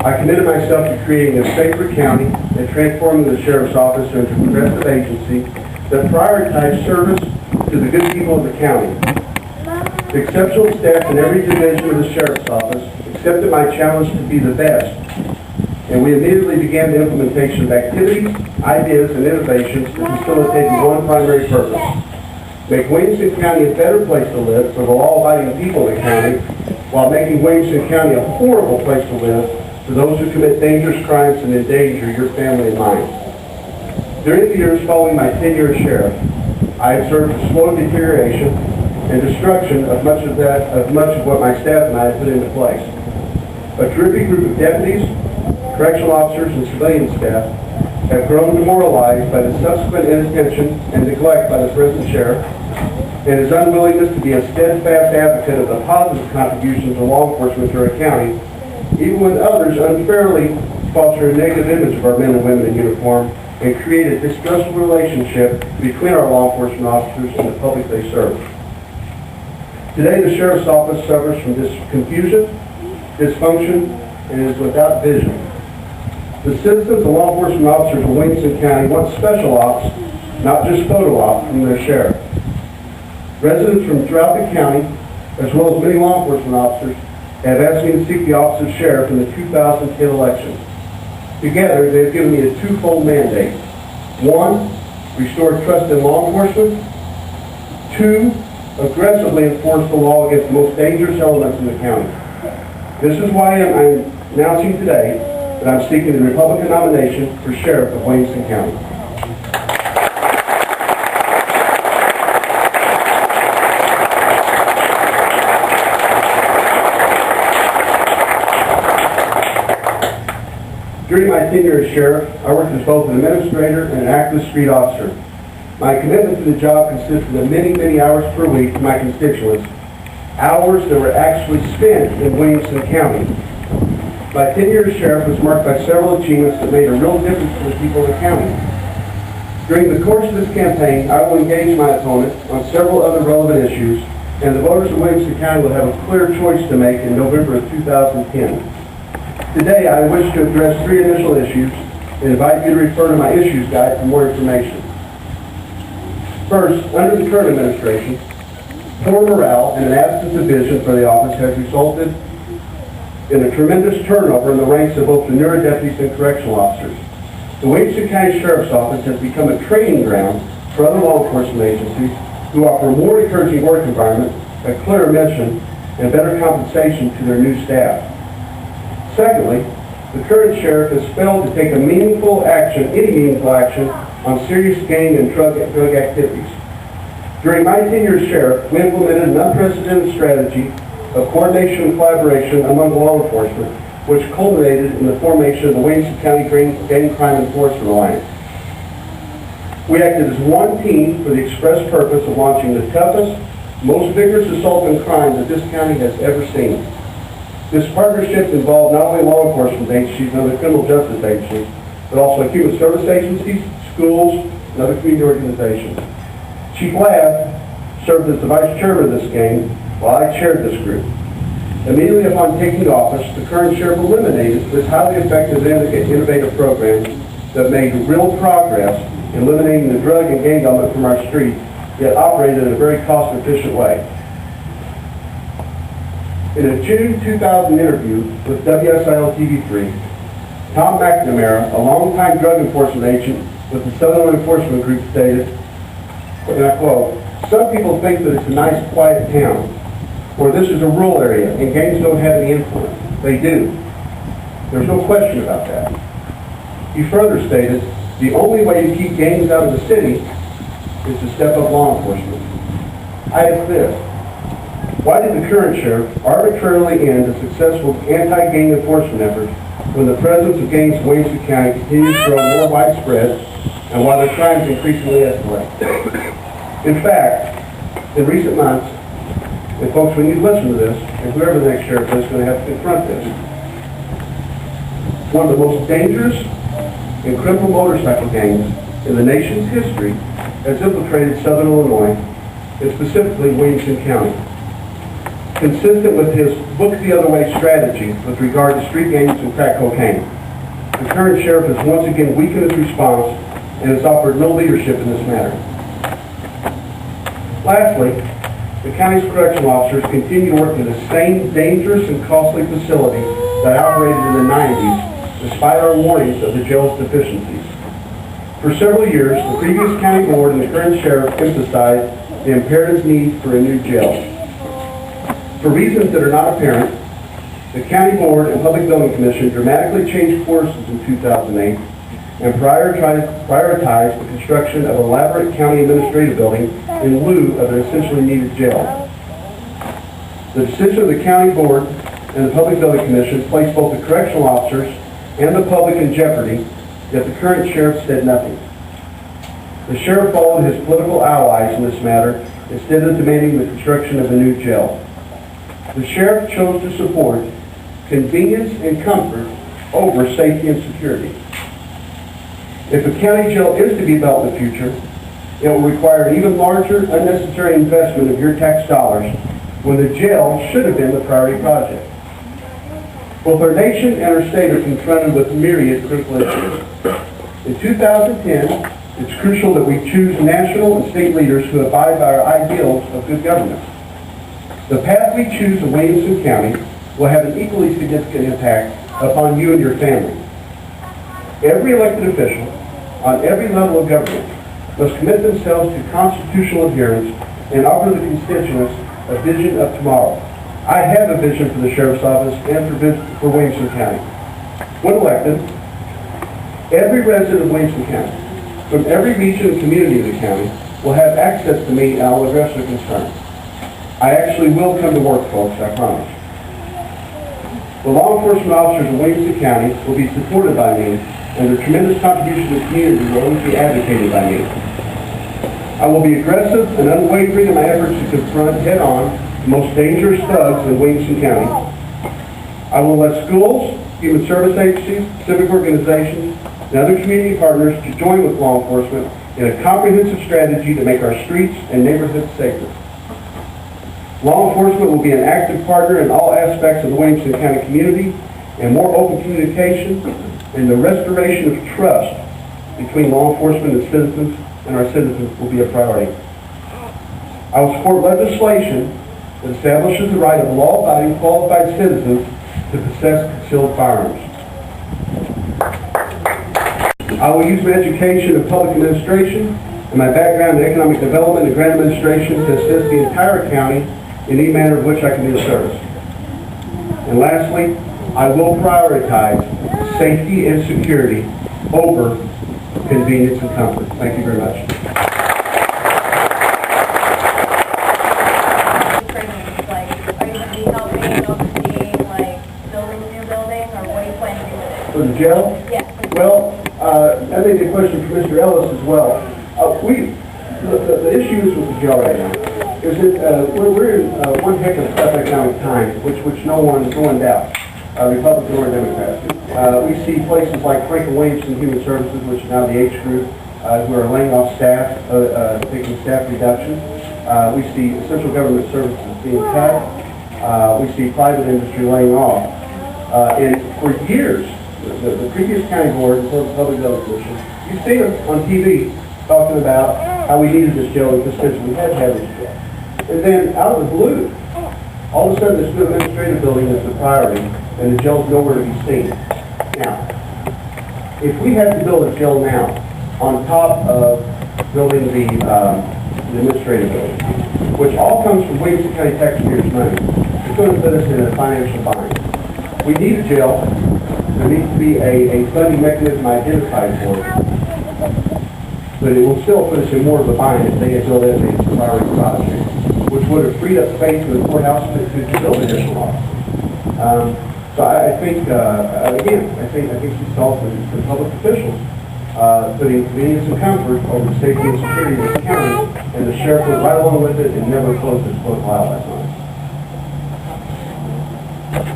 I committed myself to creating a safer county and transforming the Sheriff's Office into a progressive agency that prioritized service to the good people of the county. The exceptional staff in every division of the Sheriff's Office accepted my challenge to be the best, and we immediately began the implementation of activities, ideas, and innovations that facilitated one primary purpose: make Williamson County a better place to live for the law-abiding people of the county, while making Williamson County a horrible place to live for those who commit dangerous crimes and endanger your family and mine. During the years following my tenure as sheriff, I observed the slow deterioration and destruction of much of what my staff and I had put into place. A terrific group of deputies, correctional officers, and civilian staff have grown demoralized by the subsequent inattention and neglect by the present sheriff and his unwillingness to be a steadfast advocate of the positive contributions of law enforcement to our county, even when others unfairly foster a negative image of our men and women in uniform and create a distrustful relationship between our law enforcement officers and the public they serve. Today, the Sheriff's Office suffers from this confusion, dysfunction, and is without vision. The citizens and law enforcement officers of Williamson County want special ops, not just photo ops, from their sheriff. Residents from throughout the county, as well as many law enforcement officers, have asked me to seek the office of sheriff in the 2010 election. Together, they have given me a twofold mandate. One, restore trust in law enforcement. Two, aggressively enforce the law against the most dangerous elements in the county. This is why I'm announcing today that I'm seeking the Republican nomination for Sheriff of Williamson County. During my tenure as sheriff, I worked as both an administrator and an active street officer. My commitment to the job consisted of many, many hours per week to my constituents, hours that were actually spent in Williamson County. My tenure as sheriff was marked by several achievements that made a real difference to the people of the county. During the course of this campaign, I will engage my opponent on several other relevant issues, and the voters of Williamson County will have a clear choice to make in November of 2010. Today, I wish to address three initial issues and invite you to refer to my issues guide for more information. First, under the current administration, poor morale and an absence of vision for the office has resulted in a tremendous turnover in the ranks of both the newer deputies and correctional officers. The Williamson County Sheriff's Office has become a training ground for other law enforcement agencies who offer a more encouraging work environment, a clearer mission, and better compensation to their new staff. Secondly, the current sheriff has failed to take any meaningful action on serious gang and drug activities. During my tenure as sheriff, we implemented an unprecedented strategy of coordination and collaboration among law enforcement, which culminated in the formation of the Williamson County Gang Crime Enforcement Alliance. We acted as one team for the express purpose of launching the toughest, most vigorous assault on crime that this county has ever seen. This partnership involved not only law enforcement agencies and other criminal justice agencies, but also human service agencies, schools, and other community organizations. Chief Ladd served as the vice chairman of this gang while I chaired this group. Immediately upon taking office, the current sheriff eliminated this highly effective and innovative program that made real progress in eliminating the drug and gang element from our streets, yet operated in a very cost-efficient way. In a June 2000 interview with WSIL TV3, Tom McNamara, a longtime drug enforcement agent with the Southern Enforcement Group, stated, and I quote, "Some people think that it's a nice, quiet town, or this is a rural area and gangs don't have any influence. They do. There's no question about that." He further stated, "The only way to keep gangs out of the city is to step up law enforcement." I ask this: why did the current sheriff arbitrarily end a successful anti-gang enforcement effort when the presence of gangs in Williamson County continues to grow more widespread and while their crimes increasingly escalate? In fact, in recent months, and folks, when you listen to this, and whoever the next sheriff is going to have to confront this, one of the most dangerous and criminal motorcycle gangs in the nation's history has infiltrated Southern Illinois, and specifically Williamson County. consistent with his look the other way strategy with regard to street gangs and crack cocaine. The current sheriff has once again weakened his response and has offered no leadership in this matter. Lastly, the county's correctional officers continue to work in the same dangerous and costly facility that operated in the 90s, despite our warnings of the jail's deficiencies. For several years, the previous county board and the current sheriff emphasized the imperative need for a new jail. For reasons that are not apparent, the county board and public building commission dramatically changed courses in 2008 and prioritized the construction of an elaborate county administrative building in lieu of an essentially needed jail. The decision of the county board and the public building commission placed both the correctional officers and the public in jeopardy, yet the current sheriff said nothing. The sheriff followed his political allies in this matter instead of demanding the construction of a new jail. The sheriff chose to support convenience and comfort over safety and security. If a county jail is to be built in the future, it will require an even larger unnecessary investment of your tax dollars when the jail should have been the priority project. Both our nation and our state are confronted with myriad critical issues. In 2010, it's crucial that we choose national and state leaders who abide by our ideals of good government. The path we choose in Williamson County will have an equally significant impact upon you and your family. Every elected official on every level of government must commit themselves to constitutional adherence and offer the constituents a vision of tomorrow. I have a vision for the Sheriff's Office and for Williamson County. When elected, every resident of Williamson County, from every region and community of the county, will have access to me and I will address their concerns. I actually will come to work, folks, I promise. The law enforcement officers of Williamson County will be supported by me, and their tremendous contribution to the community will always be advocated by me. I will be aggressive and unwavering in my efforts to confront head-on the most dangerous thugs in Williamson County. I will let schools, human service agencies, civic organizations, and other community partners to join with law enforcement in a comprehensive strategy to make our streets and neighborhoods safer. Law enforcement will be an active partner in all aspects of the Williamson County community, and more open communication and the restoration of trust between law enforcement and our citizens will be a priority. I will support legislation that establishes the right of law-abiding, qualified citizens to possess concealed firearms. I will use my education in public administration and my background in economic development and grant administration to assist the entire county in any manner of which I can be of service. And lastly, I will prioritize safety and security over convenience and comfort. Thank you very much. For the jail? Yeah. Well, that may be a question for Mr. Ellis as well. The issues with the jail right now is that we're in one heck of a tough economic time, which no one doubts, Republican or Democrat. We see places like Franklin Williamson Human Services, which is now the H Group, who are laying off staff, taking staff reductions. We see central government services being cut. We see private industry laying off. And for years, the previous county board and the public building commission, you've seen them on TV talking about how we needed this jail because we had to have this jail. And then out of the blue, all of a sudden this new administrative building is the priority and the jail's nowhere to be seen. Now, if we had to build a jail now on top of building the administrative building, which all comes from Williamson County taxpayers' money, it's going to put us in a financial bind. We need a jail. There needs to be a funding mechanism identified for it. But it will still put us in more of a bind if they had built it as a priority project, which would have freed up space in the courthouse to build additional offices. So I think, again, I think she's also for public officials putting convenience and comfort over safety and security of the county, and the sheriff went right along with it and never closed his political outlets on it.